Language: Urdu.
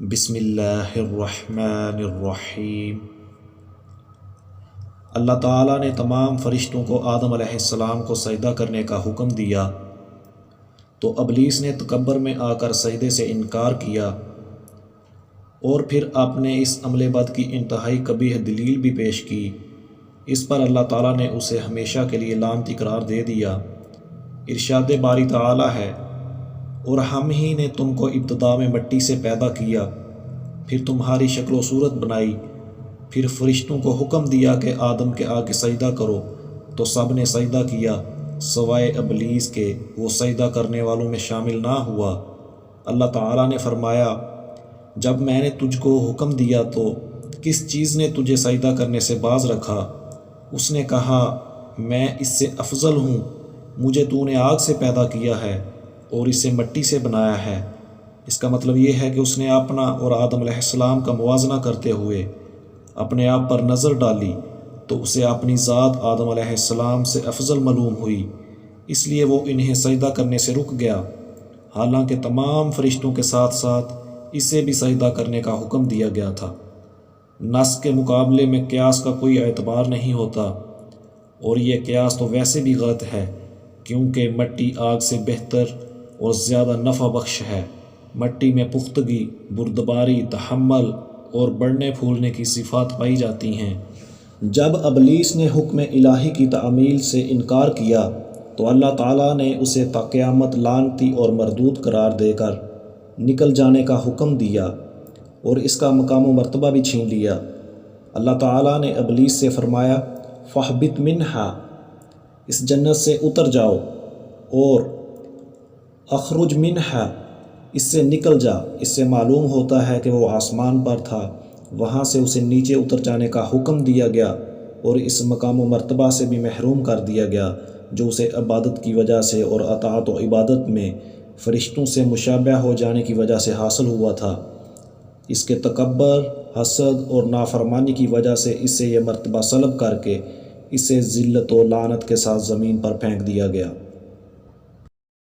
بسم اللہ الرحمن الرحیم۔ اللہ تعالیٰ نے تمام فرشتوں کو آدم علیہ السلام کو سجدہ کرنے کا حکم دیا تو ابلیس نے تکبر میں آ کر سجدے سے انکار کیا، اور پھر آپ نے اس عمل بد کی انتہائی قبیح دلیل بھی پیش کی۔ اس پر اللہ تعالیٰ نے اسے ہمیشہ کے لیے لعنتی قرار دے دیا۔ ارشاد باری تعالیٰ ہے، اور ہم ہی نے تم کو ابتدا میں مٹی سے پیدا کیا، پھر تمہاری شکل و صورت بنائی، پھر فرشتوں کو حکم دیا کہ آدم کے آگے سجدہ کرو، تو سب نے سجدہ کیا سوائے ابلیس کے، وہ سجدہ کرنے والوں میں شامل نہ ہوا۔ اللہ تعالیٰ نے فرمایا، جب میں نے تجھ کو حکم دیا تو کس چیز نے تجھے سجدہ کرنے سے باز رکھا؟ اس نے کہا، میں اس سے افضل ہوں، مجھے تو نے آگ سے پیدا کیا ہے اور اسے مٹی سے بنایا ہے۔ اس کا مطلب یہ ہے کہ اس نے اپنا اور آدم علیہ السلام کا موازنہ کرتے ہوئے اپنے آپ پر نظر ڈالی تو اسے اپنی ذات آدم علیہ السلام سے افضل معلوم ہوئی، اس لیے وہ انہیں سجدہ کرنے سے رک گیا، حالانکہ تمام فرشتوں کے ساتھ ساتھ اسے بھی سجدہ کرنے کا حکم دیا گیا تھا۔ نص کے مقابلے میں قیاس کا کوئی اعتبار نہیں ہوتا، اور یہ قیاس تو ویسے بھی غلط ہے، کیونکہ مٹی آگ سے بہتر اور زیادہ نفع بخش ہے۔ مٹی میں پختگی، بردباری، تحمل اور بڑھنے پھولنے کی صفات پائی جاتی ہیں۔ جب ابلیس نے حکم الہی کی تعمیل سے انکار کیا تو اللہ تعالیٰ نے اسے تا قیامت لعنتی اور مردود قرار دے کر نکل جانے کا حکم دیا اور اس کا مقام و مرتبہ بھی چھین لیا۔ اللہ تعالیٰ نے ابلیس سے فرمایا، فَاہْبِطْ مِنْہَا، اس جنت سے اتر جاؤ، اور اخرج منہا، اس سے نکل جا۔ اس سے معلوم ہوتا ہے کہ وہ آسمان پر تھا، وہاں سے اسے نیچے اتر جانے کا حکم دیا گیا اور اس مقام و مرتبہ سے بھی محروم کر دیا گیا جو اسے عبادت کی وجہ سے اور اطاعت و عبادت میں فرشتوں سے مشابہ ہو جانے کی وجہ سے حاصل ہوا تھا۔ اس کے تکبر، حسد اور نافرمانی کی وجہ سے اس سے یہ مرتبہ سلب کر کے اسے ذلت و لعنت کے ساتھ زمین پر پھینک دیا گیا۔